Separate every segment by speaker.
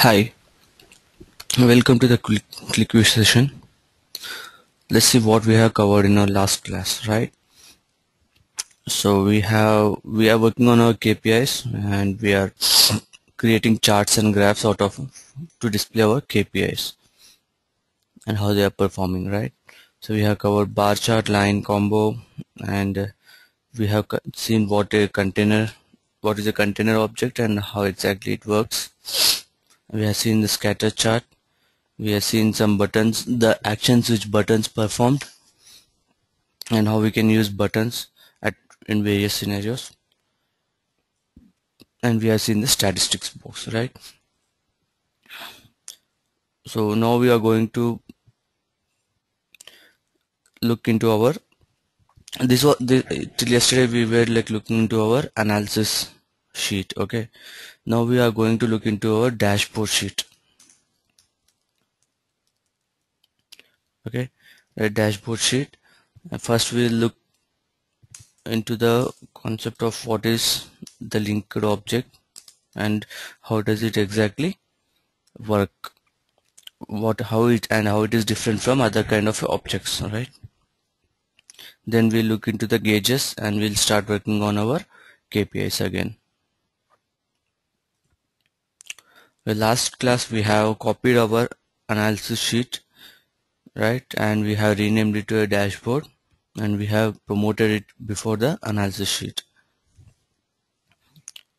Speaker 1: Hi, welcome to the QlikView session. Let's see what we have covered in our last class, right? So we are working on our KPIs and we are creating charts and graphs out of to display our KPIs and how they are performing, right? So we have covered bar chart, line combo, and we have seen what is a container object and how exactly it works. We have seen the scatter chart. We have seen some buttons, the actions which buttons performed, and how we can use buttons in various scenarios. And we have seen the statistics box, right? So now we are going to look into our till yesterday we were like looking into our analysis sheet. Okay, now we are going to look into our dashboard sheet. Okay, a dashboard sheet. First we'll look into the concept of what is the linked object and how does it exactly work, how it is different from other kind of objects. All right, then we'll look into the gauges and we'll start working on our KPIs again. The last class we have copied our analysis sheet, right, and we have renamed it to a dashboard and we have promoted it before the analysis sheet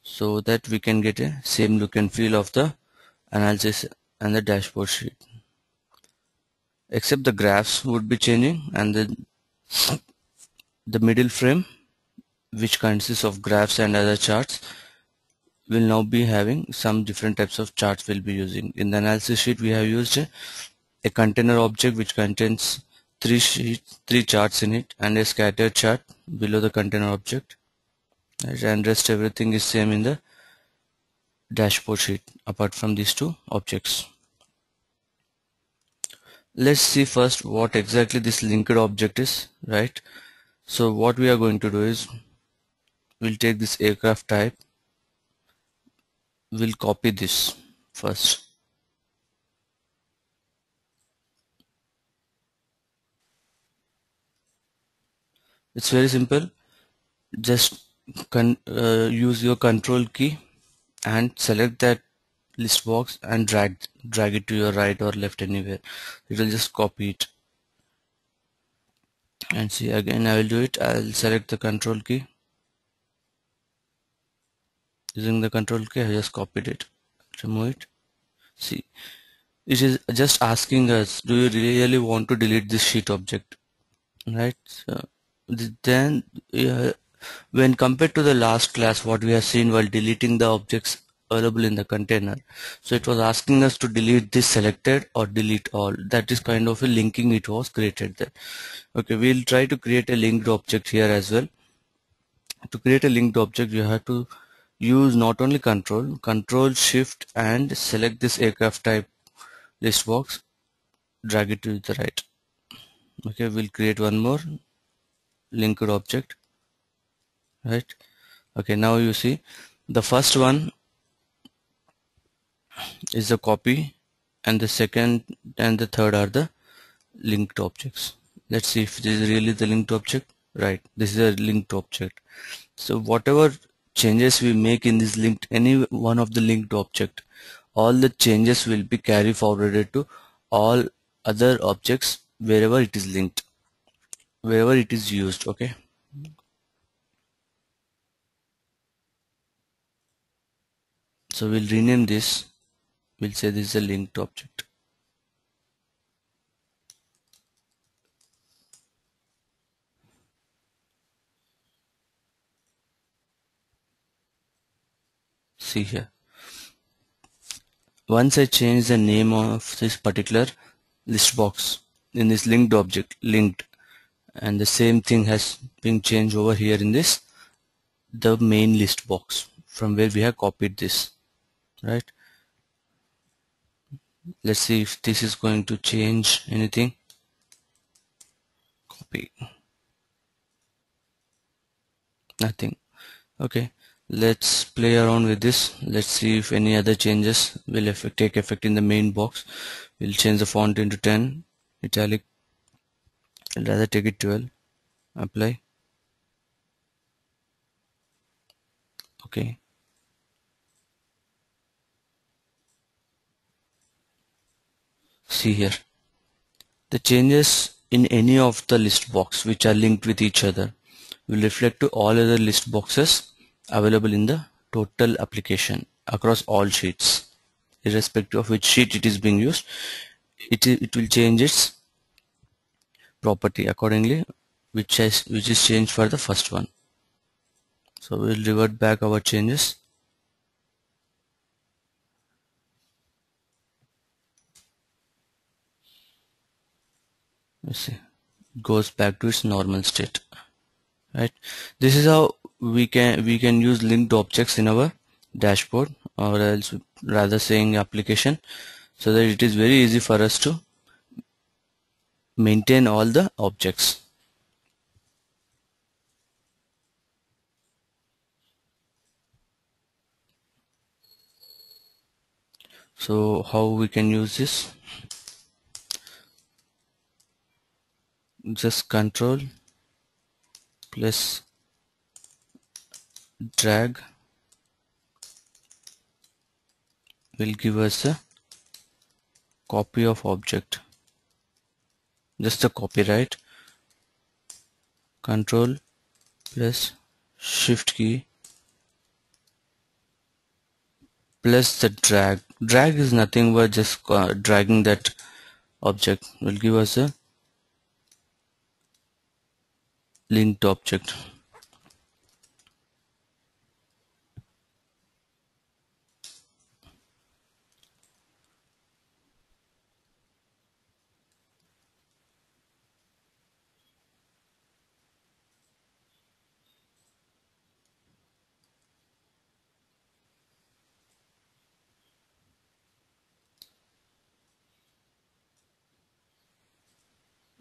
Speaker 1: so that we can get a same look and feel of the analysis and the dashboard sheet, except the graphs would be changing and the middle frame, which consists of graphs and other charts, will now be having some different types of charts we'll be using. In the analysis sheet we have used a container object which contains three charts in it and a scattered chart below the container object, right, and rest everything is same in the dashboard sheet apart from these two objects. Let's see first what exactly this linked object is, right? So what we are going to do is we'll take this aircraft type, we'll copy this first. It's very simple. Just use your control key and select that list box and drag it to your right or left anywhere. It will just copy it. And see, again I will do it. I'll select the control key. Using the control key I just copied it. Remove it. See, it is just asking us, do you really want to delete this sheet object, right? So then when compared to the last class, what we have seen while deleting the objects available in the container, so it was asking us to delete this selected or delete all. That is kind of a linking it was created there. Okay, we'll try to create a linked object here as well. To create a linked object you have to use not only control shift and select this aircraft type list box, drag it to the right. Okay, we'll create one more linked object, right? Okay, now you see the first one is the copy and the second and the third are the linked objects. Let's see if this is really the linked object. Right, this is a linked object. So whatever changes we make in this linked, any one of the linked object, all the changes will be carried forwarded to all other objects wherever it is linked, wherever it is used. Okay, so we'll rename this. We'll say this is a linked object. See here, once I change the name of this particular list box in this linked object, linked, and the same thing has been changed over here in this the main list box from where we have copied this, right? Let's see if this is going to change anything. Copy, nothing. Okay, Let's play around with this. Let's see if any other changes will take effect in the main box. We'll change the font into 10 italic. I'll rather take it 12. Apply. Okay. See here. The changes in any of the list box which are linked with each other will reflect to all other list boxes available in the total application across all sheets, irrespective of which sheet it is being used. It will change its property accordingly, which is changed for the first one. So we'll revert back our changes. Let's see, it goes back to its normal state. Right, this is how we can use linked objects in our dashboard, or else rather saying application, so that it is very easy for us to maintain all the objects. So how we can use this? Just control plus drag will give us a copy of object, just a copy, right? Control plus shift key plus the drag is nothing but just dragging that object will give us a linked object.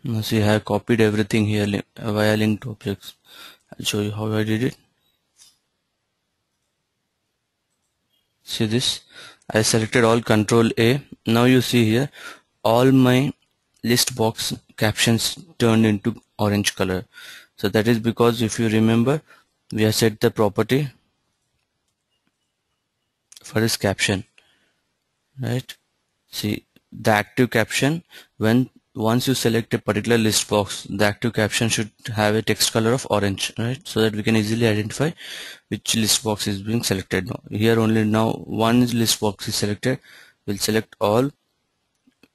Speaker 1: Now see, I have copied everything here via linked objects. I'll show you how I did it. See this, I selected all, Control A. Now you see here all my list box captions turned into orange color. So that is because, if you remember, we have set the property for this caption, right? See, the active caption, once you select a particular list box, the active caption should have a text color of orange, right? So that we can easily identify which list box is being selected. Now here only now one list box is selected. We'll select all.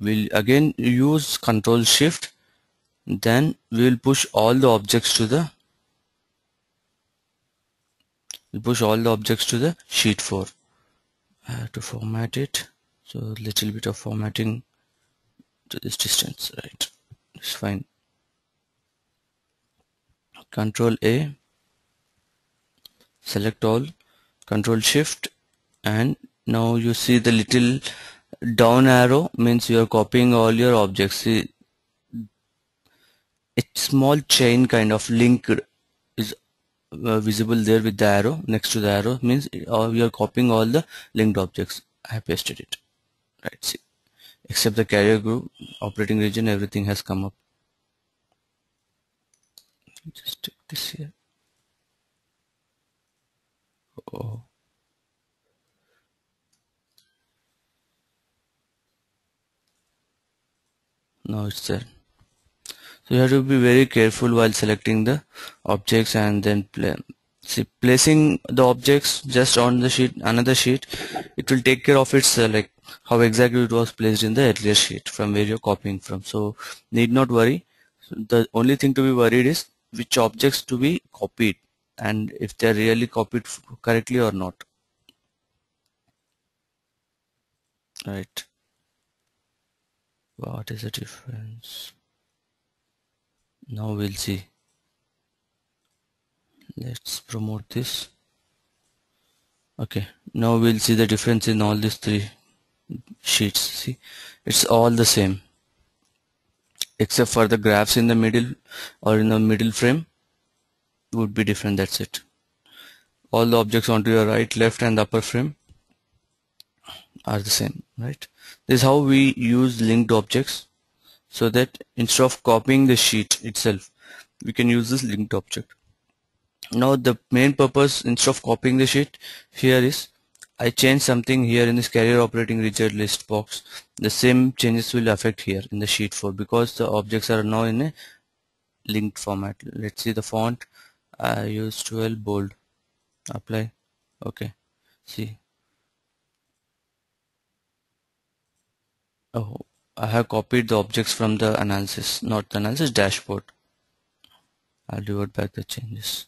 Speaker 1: We'll again use Control Shift, then we will push all the objects to the sheet 4. I have to format it, so little bit of formatting to this distance, right? It's fine. Control A, select all, Control Shift, and now you see the little down arrow means you are copying all your objects. See, a small chain kind of link is visible there with the arrow. Next to the arrow means we are copying all the linked objects. I have pasted it, right? See, except the carrier group, operating region, everything has come up. Just take this here. Oh, now it's there. So you have to be very careful while selecting the objects, and then placing the objects just on the sheet, another sheet. It will take care of its like how exactly it was placed in the earlier sheet from where you're copying from. So need not worry. So the only thing to be worried is which objects to be copied and if they are really copied correctly or not. Right. What is the difference? Now we'll see. Let's promote this. Okay, now we'll see the difference in all these three sheets. See, it's all the same except for the graphs in the middle or in the middle frame would be different. That's it. all the objects onto your right, left and the upper frame are the same, right? This is how we use linked objects, so that instead of copying the sheet itself, we can use this linked object. Now the main purpose, instead of copying the sheet, here is I change something here in this carrier operating region list box. The same changes will affect here in the sheet 4 because the objects are now in a linked format. Let's see the font. I use 12 bold. Apply. Okay. See. Oh, I have copied the objects from the analysis, not the analysis dashboard. I'll revert back the changes.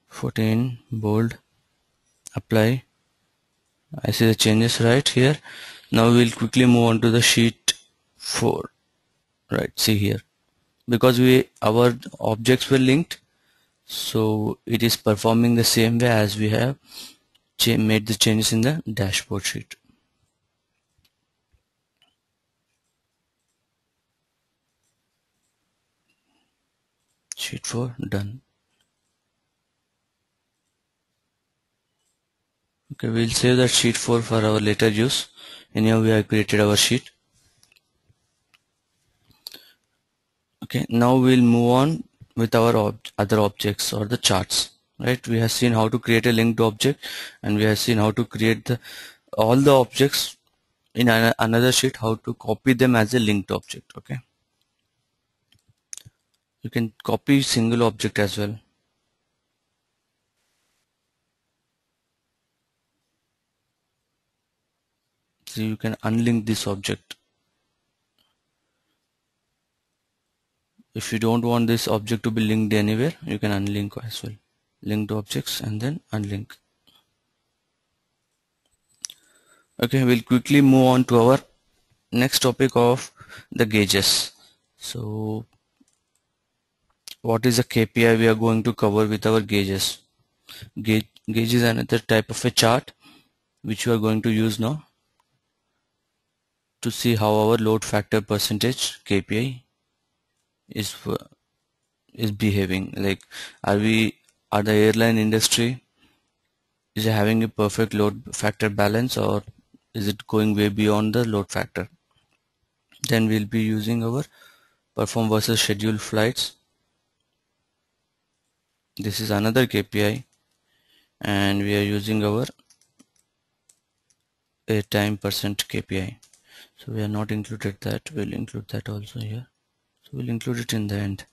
Speaker 1: "14 bold, apply." I see the changes right here. Now we'll quickly move on to the sheet 4. Right, see here. Because our objects were linked, so it is performing the same way as we have made the changes in the dashboard sheet. Sheet 4 done. Okay, we'll save that sheet 4 for our later use. Anyhow, we have created our sheet. Okay, now we'll move on with our other objects or the charts. Right, we have seen how to create a linked object, and we have seen how to create all the objects in another sheet, how to copy them as a linked object. Okay, you can copy single object as well. So you can unlink this object. If you don't want this object to be linked anywhere, you can unlink as well. Linked objects and then unlink. Okay, we'll quickly move on to our next topic of the gauges. So what is a KPI we are going to cover with our gauges? Gauge is another type of a chart which we are going to use now to see how our load factor percentage KPI is behaving. Like, are the airline industry is having a perfect load factor balance, or is it going way beyond the load factor? Then we'll be using our perform versus schedule flights. This is another KPI, and we are using our airtime percent KPI. So we are not included that. We'll include that also here. So we'll include it in the end.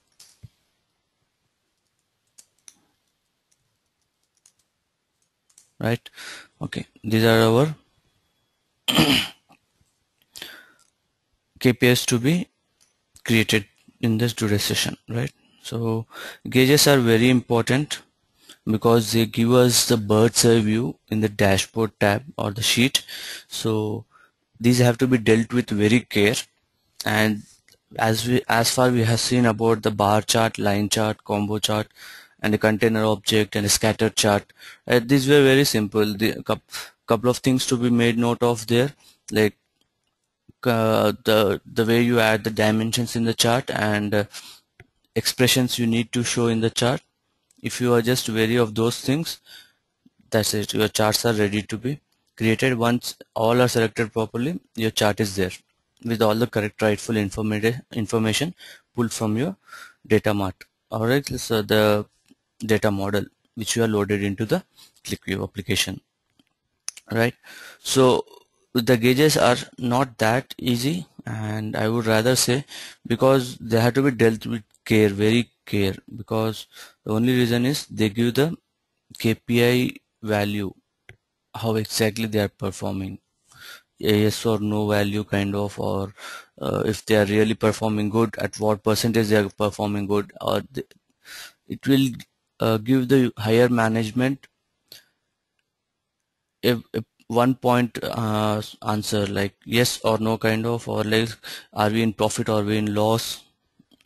Speaker 1: Right? Okay. These are our KPIs to be created in this today's session. Right? So gauges are very important because they give us the bird's eye view in the dashboard tab or the sheet. So these have to be dealt with very care, and as far we have seen about the bar chart, line chart, combo chart, and a container object and a scatter chart, these were very simple. The couple of things to be made note of there, like the way you add the dimensions in the chart and expressions you need to show in the chart. If you are just wary of those things, that's it. Your charts are ready to be created. Once all are selected properly, your chart is there with all the correct rightful information pulled from your data mart. Alright, so the data model which you are loaded into the QlikView application. Right, so the gauges are not that easy, and I would rather say because they have to be dealt with care, very care, because the only reason is they give the KPI value, how exactly they are performing, a yes or no value kind of, or if they are really performing good, at what percentage they are performing good, or it will give the higher management a 1 point answer, like yes or no kind of, or like are we in profit or are we in loss,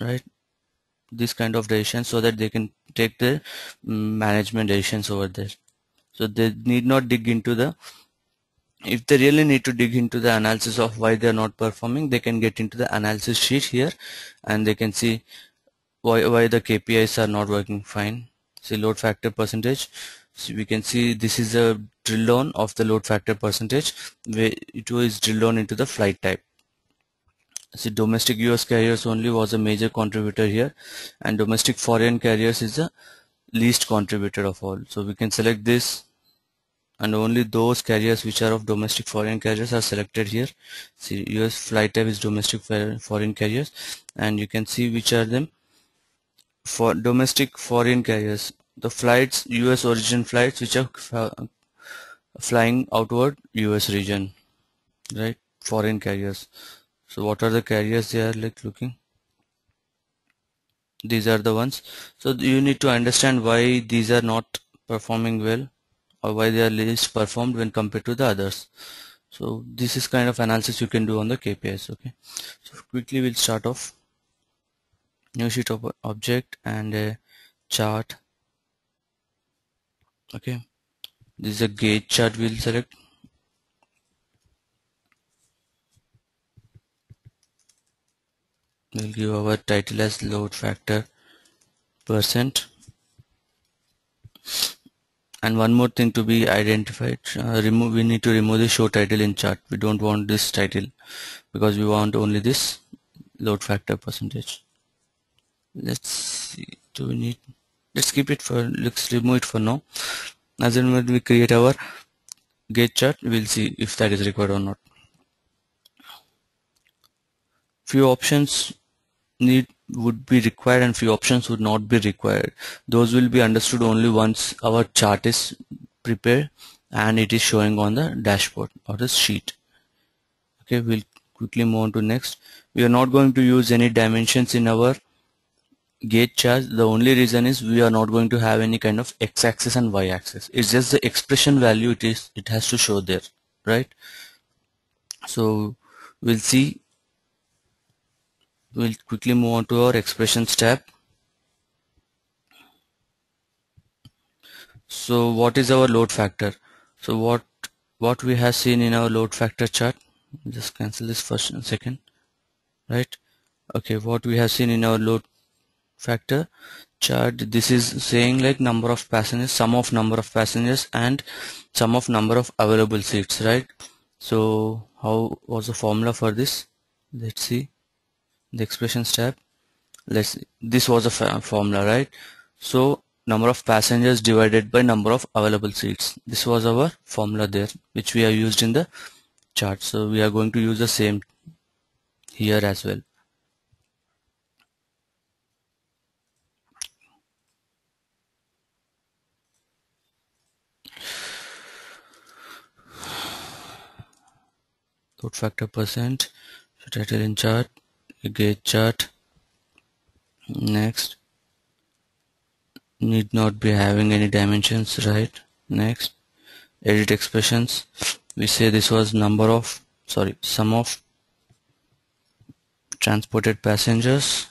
Speaker 1: right? This kind of decisions, so that they can take the management decisions over there. So they need not dig into the If they really need to dig into the analysis of why they are not performing, they can get into the analysis sheet here, and they can see why the KPIs are not working fine. See load factor percentage. So we can see this is a drill down of the load factor percentage, where it was drilled down into the flight type. See domestic US carriers only was a major contributor here, and domestic foreign carriers is the least contributor of all. So we can select this, and only those carriers which are of domestic foreign carriers are selected here. See US flight type is domestic foreign carriers, and you can see which are them. For domestic foreign carriers, the flights, US origin flights which are flying outward US region, right? Foreign carriers. So what are the carriers they are like looking? These are the ones. So you need to understand why these are not performing well, or why they are least performed when compared to the others. So this is kind of analysis you can do on the KPIs. Okay, so quickly we'll start off. New sheet of object and a chart. Okay, this is a gauge chart. We'll select. We'll give our title as load factor percent. And one more thing to be identified, we need to remove the show title in chart. We don't want this title because we want only this load factor percentage. Let's see, let's keep it for, let's remove it for now. As in when we create our gauge chart, we'll see if that is required or not. Few options would be required and few options would not be required. Those will be understood only once our chart is prepared and it is showing on the dashboard or the sheet. Okay, we'll quickly move on to next. We are not going to use any dimensions in our gauge chart. The only reason is we are not going to have any kind of x-axis and y-axis. It's just the expression value it has to show there, right? So we'll see. We'll quickly move on to our expressions tab. So what is our load factor? So what we have seen in our load factor chart, just cancel this first and second, right? Okay, what we have seen in our load factor chart, this is saying like number of passengers, sum of number of passengers and sum of number of available seats, right? So how was the formula for this? Let's see the expressions tab. This was a formula, right? So number of passengers divided by number of available seats. This was our formula there, which we have used in the chart. So we are going to use the same here as well. Load factor percent, title in chart, gauge chart. Next, need not be having any dimensions, right? Next, edit expressions. We say this was sum of transported passengers,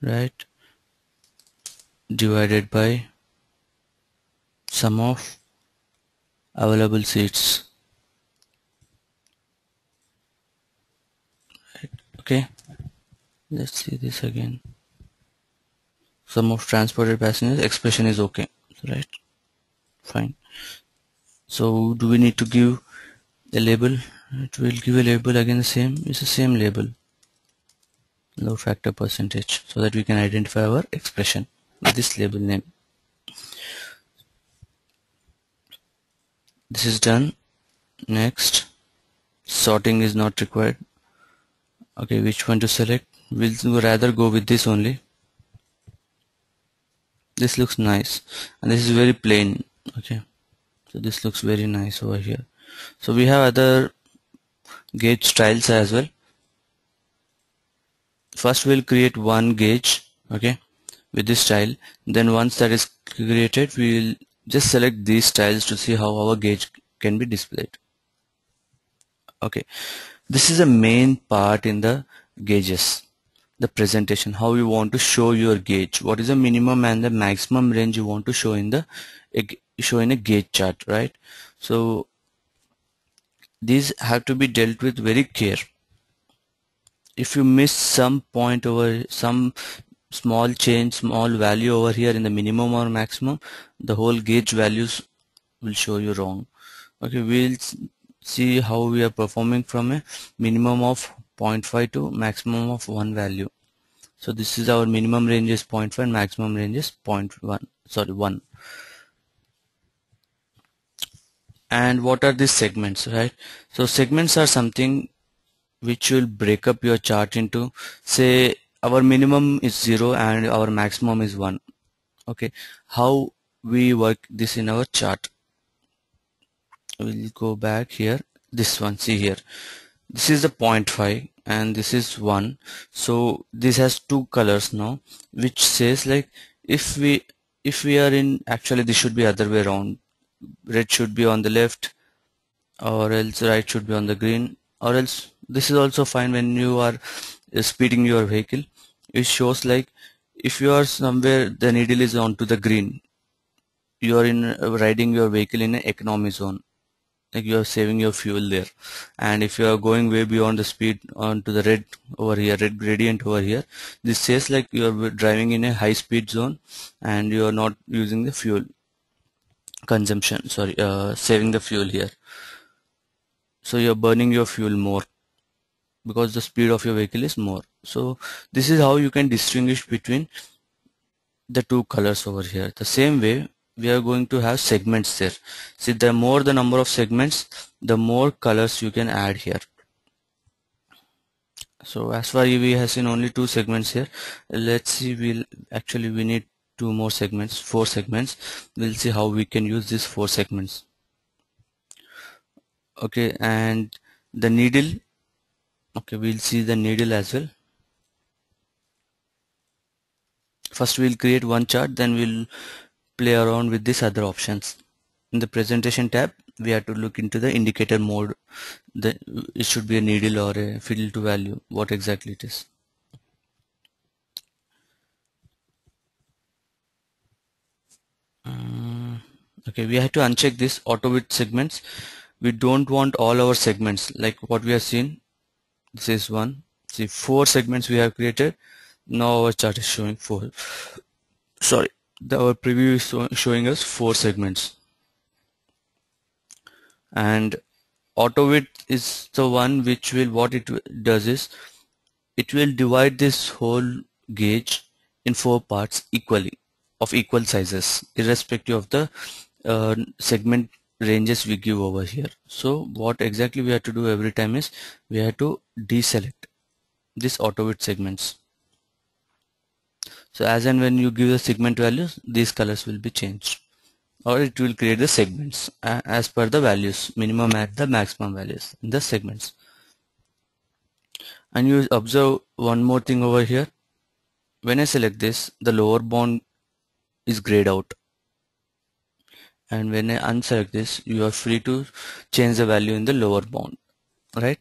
Speaker 1: right, divided by sum of available seats. Right. Okay, let's see this again. Sum of transported passengers, expression is okay, right? Fine. So do we need to give a label? It will give a label again. It's the same label, load factor percentage, so that we can identify our expression with this label name. This is done. Next, sorting is not required. Okay, which one to select? We'll rather go with this only. This looks nice, and this is very plain. Okay, so this looks very nice over here. So we have other gauge styles as well. First we'll create one gauge, okay, with this style. Then once that is created, we'll just select these styles to see how our gauge can be displayed. Okay, this is a main part in the gauges, the presentation, how you want to show your gauge, what is the minimum and the maximum range you want to show in the show in a gauge chart, right? So these have to be dealt with very care. If you miss some point over some small change, small value over here in the minimum or maximum, the whole gauge values will show you wrong. Okay, we'll see how we are performing from a minimum of 0.5 to maximum of 1 value. So this is our minimum range is 0.5 and maximum range is 0.1, sorry 1. And what are these segments, right? So segments are something which will break up your chart into, say our minimum is 0 and our maximum is 1. Okay, how we work this in our chart? We'll go back here, this one, see here, this is the 0.5 and this is 1. So this has two colors now, which says like if we are in, actually this should be other way around, red should be on the left or else right should be on the green, or else this is also fine. When you are speeding your vehicle, it shows like if you are somewhere the needle is onto the green, you are in riding your vehicle in an economy zone, like you are saving your fuel there. And if you are going way beyond the speed onto the red over here, red gradient over here, this says like you are driving in a high speed zone and you are not using the fuel consumption, sorry, saving the fuel here. So you are burning your fuel more because the speed of your vehicle is more. So this is how you can distinguish between the two colors over here. The same way we are going to have segments there. See, the more the number of segments, the more colors you can add here. So as far we have seen only 2 segments here. Let's see, we need 2 more segments, 4 segments. We'll see how we can use these 4 segments. Okay, and the needle, okay, we'll see the needle as well. First we'll create one chart, then we'll play around with these other options. In the presentation tab, we have to look into the indicator mode. It should be a needle or a fiddle to value, what exactly it is. Okay, we have to uncheck this auto width segments. We don't want all our segments like what we have seen. This is one. See, 4 segments we have created. Now our chart is showing 4. Sorry, our preview is showing us 4 segments. And auto width is the one which will, what it does is it will divide this whole gauge in 4 parts equally, of equal sizes, irrespective of the segment ranges we give over here. So what exactly we have to do every time is we have to deselect this auto width segments. So as and when you give the segment values, these colors will be changed, or it will create the segments as per the values, minimum and the maximum values in the segments. And you observe one more thing over here. When I select this, the lower bound is grayed out, and when I unselect this, you are free to change the value in the lower bound, right?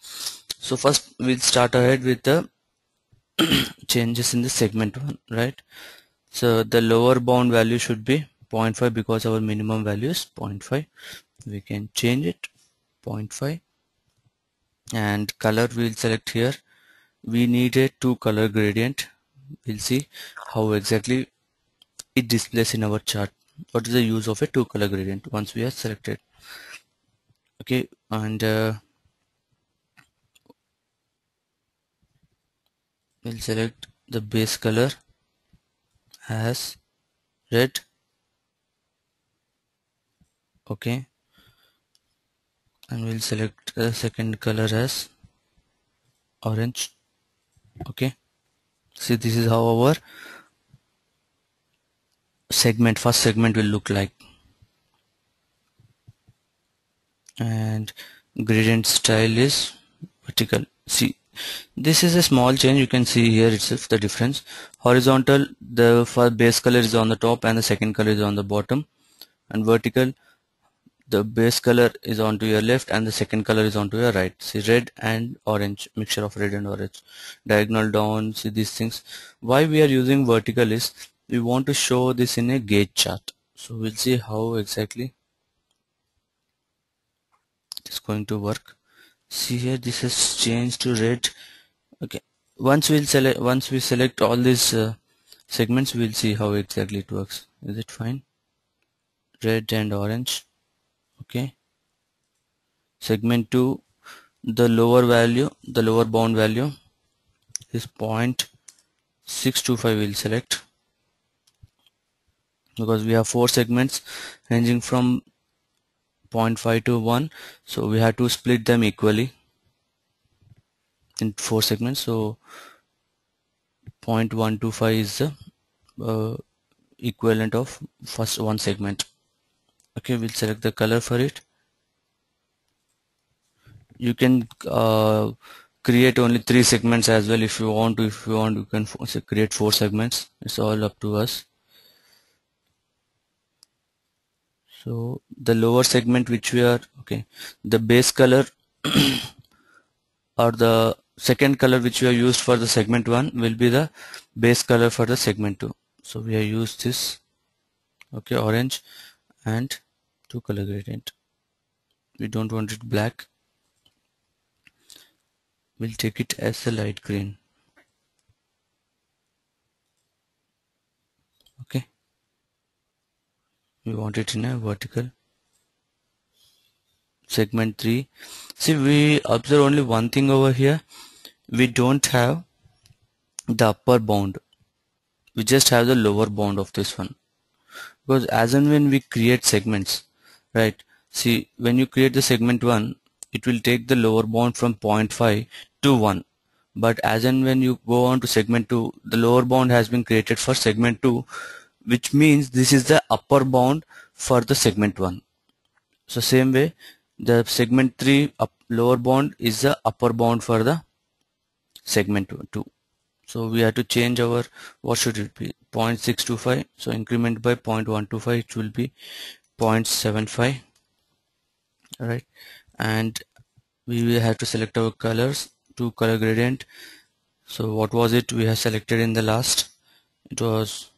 Speaker 1: So first we'll start ahead with the changes in the segment one, right? So the lower bound value should be 0.5 because our minimum value is 0.5. We can change it 0.5, and color we'll select here. We need a 2 color gradient. We'll see how exactly it displays in our chart. What is the use of a 2 color gradient once we have selected? Okay, and we'll select the base color as red. Okay, and we'll select the second color as orange. Okay, see, this is how our first segment will look like. And gradient style is vertical. See, this is a small change. You can see here itself the difference. Horizontal, the first base color is on the top and the second color is on the bottom. And vertical, the base color is onto your left and the second color is onto your right. See, red and orange, mixture of red and orange. Diagonal down, see these things. Why we are using vertical is we want to show this in a gauge chart. So we'll see how exactly it is going to work. See here, this has changed to red. Okay, once we select all these segments, we'll see how exactly it works. Is it fine? Red and orange. Okay, segment 2, the lower bound value is 0.625. We'll select, because we have 4 segments ranging from 0.5 to 1, so we have to split them equally in 4 segments. So 0.125 is the uh, equivalent of first 1 segment. Okay, we'll select the color for it. You can create only 3 segments as well if you want to. If you want, you can create 4 segments. It's all up to us. So the lower segment which we are, okay, the base color or the second color which we have used for the segment 1 will be the base color for the segment 2. So we have used this, okay, orange and 2 color gradient. We don't want it black. We'll take it as a light green. Okay, we want it in a vertical. Segment 3. See, we observe only one thing over here. We don't have the upper bound. We just have the lower bound of this one. Because as and when we create segments, right? See, when you create the segment 1, it will take the lower bound from 0.5 to 1. But as and when you go on to segment 2, the lower bound has been created for segment 2, which means this is the upper bound for the segment 1. So same way, the segment 3 lower bound is the upper bound for the segment 2. So we have to change our, what should it be, 0.625. So increment by 0.125, it will be 0.75. Alright, and we will have to select our colors, 2 color gradient. So what was it we have selected in the last? It was,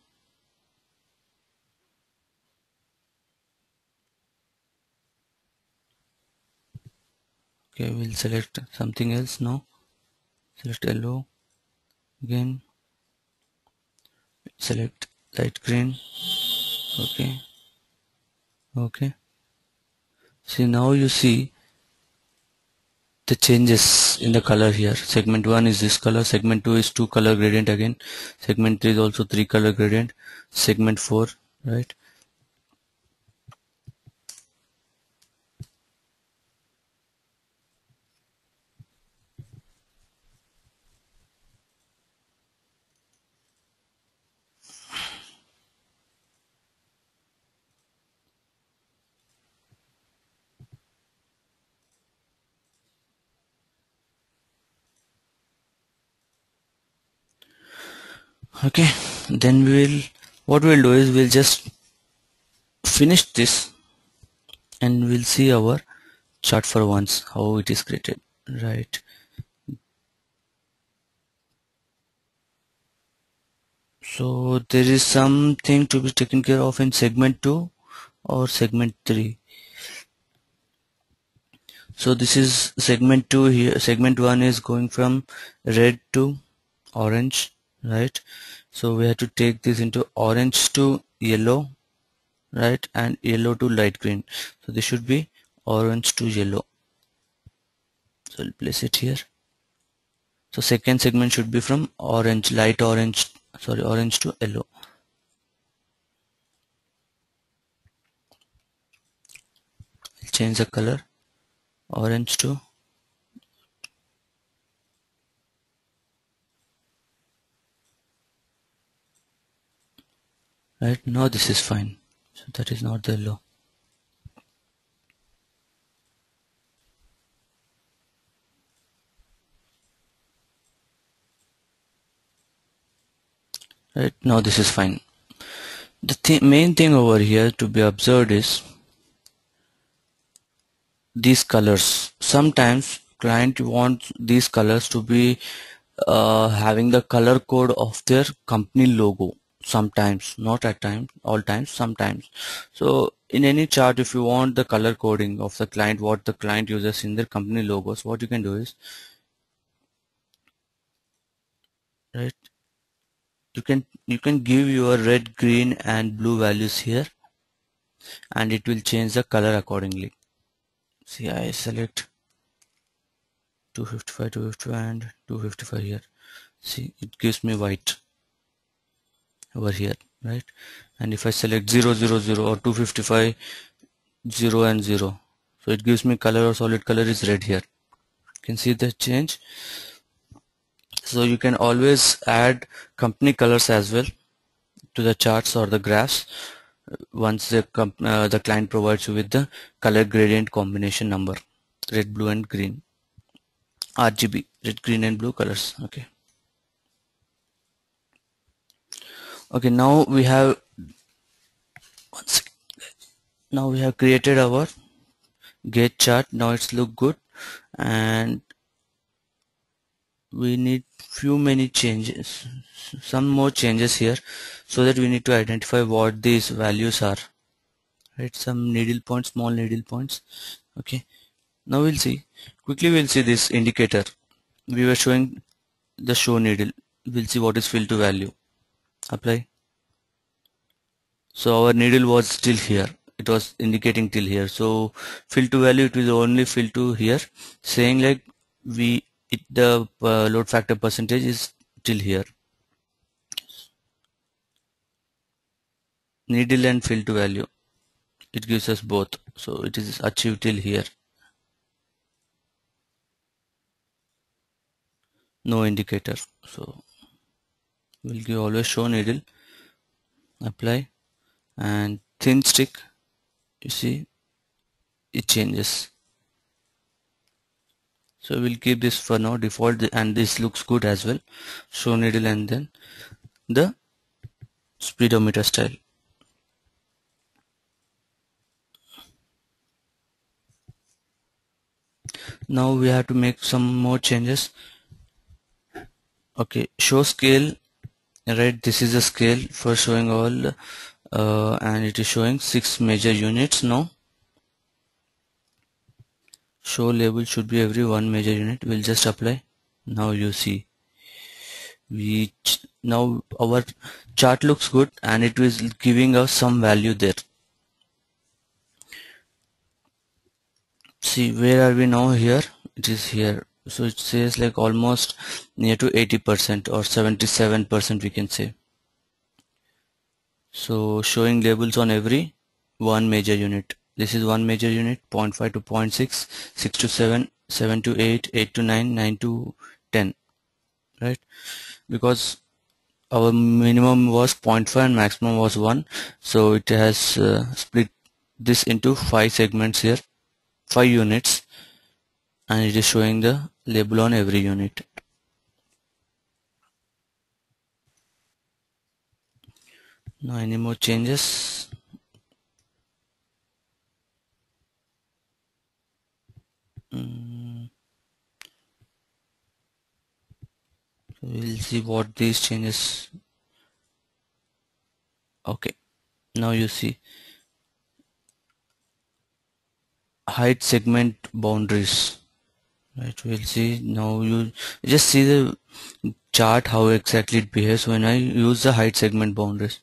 Speaker 1: okay, we'll select something else now. Select yellow again, select light green. Okay, okay. See, now you see the changes in the color here. Segment 1 is this color, segment 2 is 2 color gradient again, segment 3 is also 3 color gradient, segment 4, right? Okay, then what we'll do is we'll just finish this and we'll see our chart for once how it is created, right? So there is something to be taken care of in segment 2 or segment 3. So this is segment 2 here. Segment 1 is going from red to orange, right? So we have to take this into orange to yellow, right, and yellow to light green. So this should be orange to yellow. So I'll place it here. So second segment should be from orange, light orange, sorry, orange to yellow. I'll change the color, orange to, right, now this is fine. So that is not the yellow. Right, now this is fine. The main thing over here to be observed is these colors. Sometimes client wants these colors to be having the color code of their company logo. sometimes, not at times, all times, sometimes. So in any chart, if you want the color coding of the client, what the client uses in their company logos, what you can do is, right, you can give your red, green and blue values here, and it will change the color accordingly. See, I select 255, 255 and 255 here. See, it gives me white over here, right? And if I select 000 or 255, 0 and 0, so it gives me color or solid color is red here. You can see the change. So you can always add company colors as well to the charts or the graphs once the client provides you with the color gradient combination number, red, blue and green, RGB, red, green and blue colors. Okay, now we have one second. Now we have created our gauge chart. Now it's look good, and we need many changes, some more changes here, so that we need to identify what these values are, right? Some needle points, small needle points. Okay, now we'll see this indicator. We were showing the show needle. We'll see what is fill to value. Apply. So our needle was still here, it was indicating till here. So fill to value, it will only fill to here, saying like the load factor percentage is till here. Needle and fill to value, it gives us both, so it is achieved till here. No indicator, so we'll give always show needle, apply, and thin stick. You see it changes. So we'll keep this for now default, and this looks good as well. Show needle and then the speedometer style. Now we have to make some more changes. Okay, show scale, right? This is a scale for showing all, and it is showing 6 major units now. Show label should be every 1 major unit. We'll just apply. Now you see, now our chart looks good, and it is giving us some value there. See, where are we now? Here it is here. So it says like almost near to 80% or 77% we can say. So showing labels on every 1 major unit. This is 1 major unit, 0.5 to 0.6, 6 to 7, 7 to 8, 8 to 9, 9 to 10, right? Because our minimum was 0.5 and maximum was 1, so it has split this into 5 segments here, 5 units, and it is showing the label on every unit. Now any more changes? We'll see what these changes. Okay, now you see height segment boundaries, right? We'll see now. You just see the chart how exactly it behaves when I use the height segment boundaries.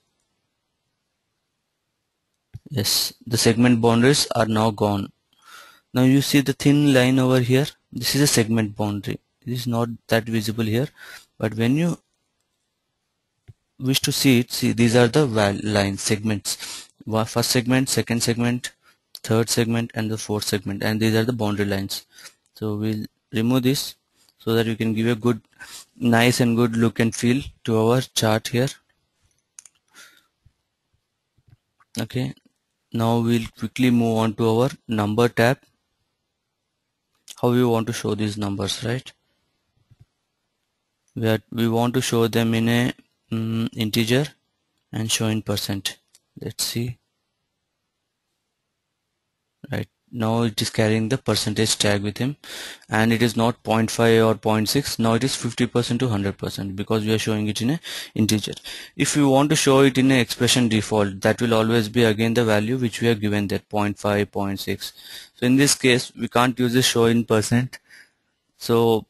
Speaker 1: Yes, the segment boundaries are now gone. Now you see the thin line over here. This is a segment boundary. It is not that visible here, but when you wish to see it, see these are the lines, segments. First segment, second segment, third segment and the fourth segment, and these are the boundary lines. So we'll remove this so that you can give a good, nice and good look and feel to our chart here. Okay, now we'll quickly move on to our number tab. How we want to show these numbers, right? We want to show them in a integer and show in percent. Let's see, right? Now it is carrying the percentage tag with him, and it is not 0.5 or 0.6. Now it is 50% to 100% because we are showing it in a integer. If we want to show it in a expression default, that will always be again the value which we are given there, 0.5, 0.6. So in this case we can't use the show in percent. So